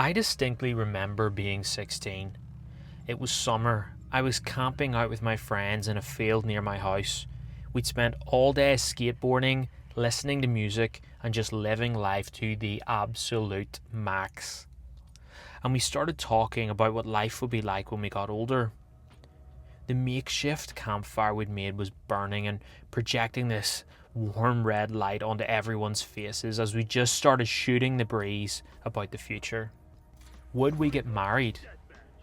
I distinctly remember being 16. It was summer. I was camping out with my friends in a field near my house. We'd spent all day skateboarding, listening to music, and just living life to the absolute max. And we started talking about what life would be like when we got older. The makeshift campfire we'd made was burning and projecting this warm red light onto everyone's faces as we just started shooting the breeze about the future. Would we get married?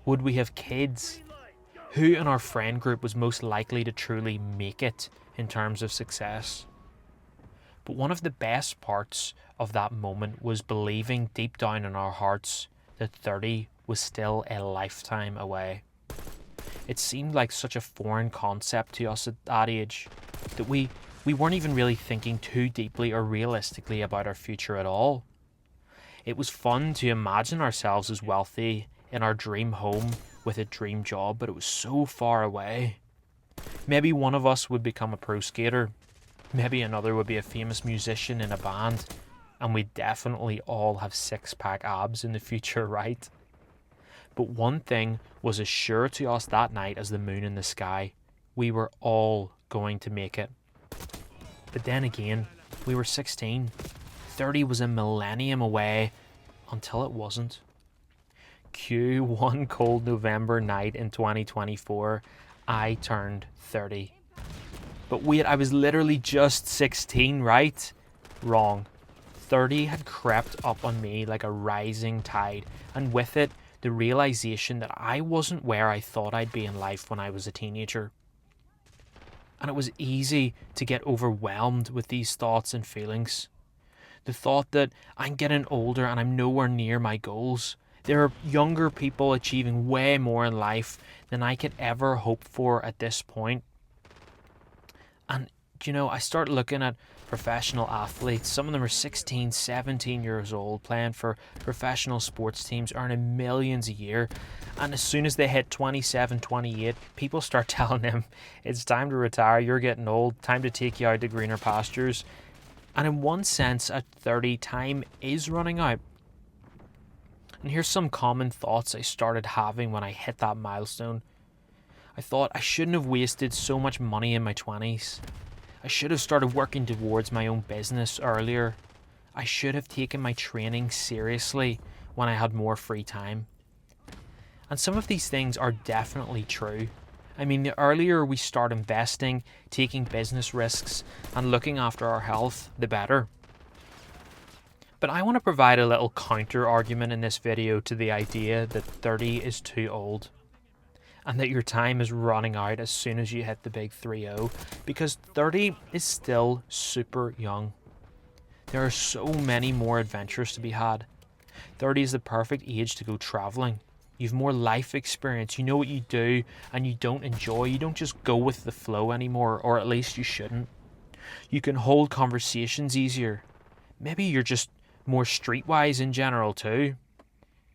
Would we have kids? Who in our friend group was most likely to truly make it in terms of success? But one of the best parts of that moment was believing deep down in our hearts that 30 was still a lifetime away. It seemed like such a foreign concept to us at that age that we weren't even really thinking too deeply or realistically about our future at all. It was fun to imagine ourselves as wealthy in our dream home with a dream job, but it was so far away. Maybe one of us would become a pro skater, maybe another would be a famous musician in a band, and we'd definitely all have six-pack abs in the future, right? But one thing was as sure to us that night as the moon in the sky: we were all going to make it. But then again, we were 16. 30 was a millennium away until it wasn't. Cue one cold November night in 2024, I turned 30. But wait, I was literally just 16, right? Wrong. 30 had crept up on me like a rising tide, and with it, the realization that I wasn't where I thought I'd be in life when I was a teenager. And it was easy to get overwhelmed with these thoughts and feelings. The thought that I'm getting older and I'm nowhere near my goals. There are younger people achieving way more in life than I could ever hope for at this point. And, I start looking at professional athletes. Some of them are 16, 17 years old, playing for professional sports teams, earning millions a year. And as soon as they hit 27, 28, people start telling them, it's time to retire, you're getting old, time to take you out to greener pastures. And in one sense, at 30, time is running out. And here's some common thoughts I started having when I hit that milestone. I thought I shouldn't have wasted so much money in my 20s. I should have started working towards my own business earlier. I should have taken my training seriously when I had more free time. And some of these things are definitely true. I mean, the earlier we start investing, taking business risks, and looking after our health, the better. But I want to provide a little counter argument in this video to the idea that 30 is too old, and that your time is running out as soon as you hit the big 3-0, because 30 is still super young. There are so many more adventures to be had. 30 is the perfect age to go traveling. You have more life experience, you know what you do and you don't enjoy. You don't just go with the flow anymore, or at least you shouldn't. You can hold conversations easier. Maybe you're just more streetwise in general too.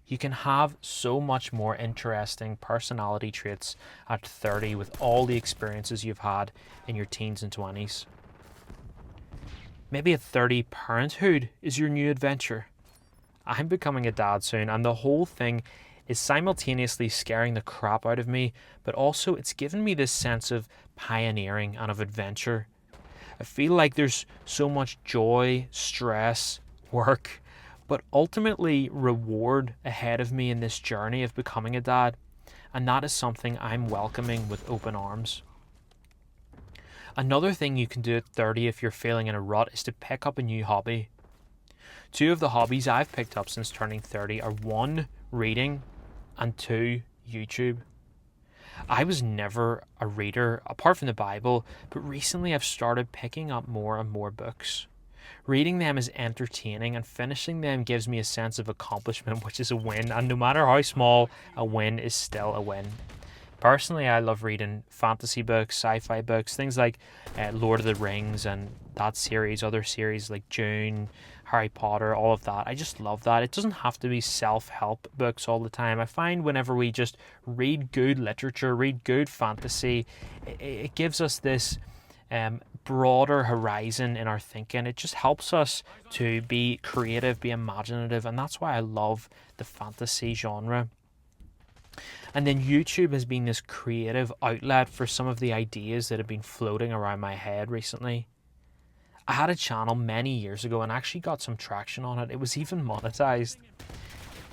You can have so much more interesting personality traits at 30 with all the experiences you've had in your teens and 20s. Maybe at 30, parenthood is your new adventure. I'm becoming a dad soon, and the whole thing is simultaneously scaring the crap out of me, but also it's given me this sense of pioneering and of adventure. I feel like there's so much joy, stress, work, but ultimately reward ahead of me in this journey of becoming a dad, and that is something I'm welcoming with open arms. Another thing you can do at 30 if you're feeling in a rut is to pick up a new hobby. Two of the hobbies I've picked up since turning 30 are 1, reading, and 2, YouTube. I was never a reader apart from the Bible, but recently I've started picking up more and more books. Reading them is entertaining, and finishing them gives me a sense of accomplishment, which is a win, and no matter how small, a win is still a win. Personally, I love reading fantasy books, sci-fi books, things like Lord of the Rings and that series, other series like Dune, Harry Potter, all of that. I just love that. It doesn't have to be self-help books all the time. I find whenever we just read good literature, read good fantasy, it gives us this broader horizon in our thinking. It just helps us to be creative, be imaginative, and that's why I love the fantasy genre. And then YouTube has been this creative outlet for some of the ideas that have been floating around my head recently. I had a channel many years ago and actually got some traction on it. It was even monetized.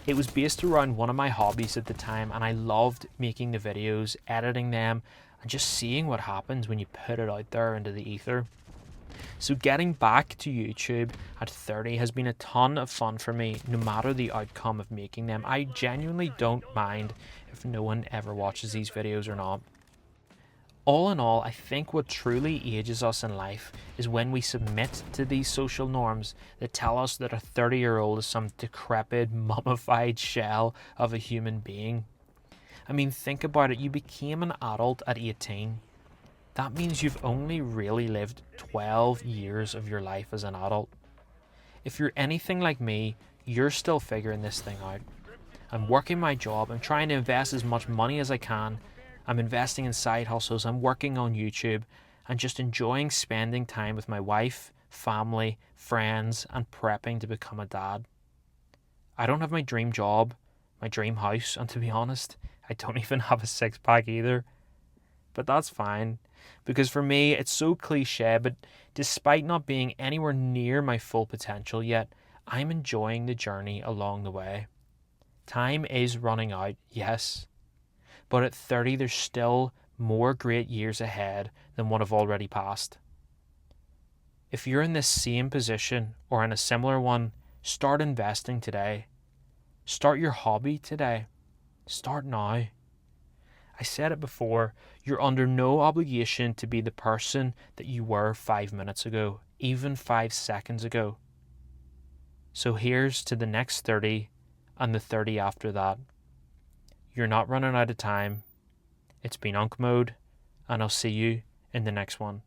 It was based around one of my hobbies at the time, and I loved making the videos, editing them, and just seeing what happens when you put it out there into the ether. So getting back to YouTube at 30 has been a ton of fun for me, no matter the outcome of making them. I genuinely don't mind if no one ever watches these videos or not. All in all, I think what truly ages us in life is when we submit to these social norms that tell us that a 30-year-old is some decrepit, mummified shell of a human being. I mean, think about it. You became an adult at 18. That means you've only really lived 12 years of your life as an adult. If you're anything like me, you're still figuring this thing out. I'm working my job. I'm trying to invest as much money as I can. I'm investing in side hustles. I'm working on YouTube and just enjoying spending time with my wife, family, friends, and prepping to become a dad. I don't have my dream job, my dream house, and to be honest, I don't even have a six-pack either. But that's fine, because for me, it's so cliche, but despite not being anywhere near my full potential yet, I'm enjoying the journey along the way. Time is running out, yes, but at 30, there's still more great years ahead than what have already passed. If you're in this same position or in a similar one, start investing today. Start your hobby today. Start now. I said it before, you're under no obligation to be the person that you were 5 minutes ago, even 5 seconds ago. So here's to the next 30 and the 30 after that. You're not running out of time. It's been Unk Mode, and I'll see you in the next one.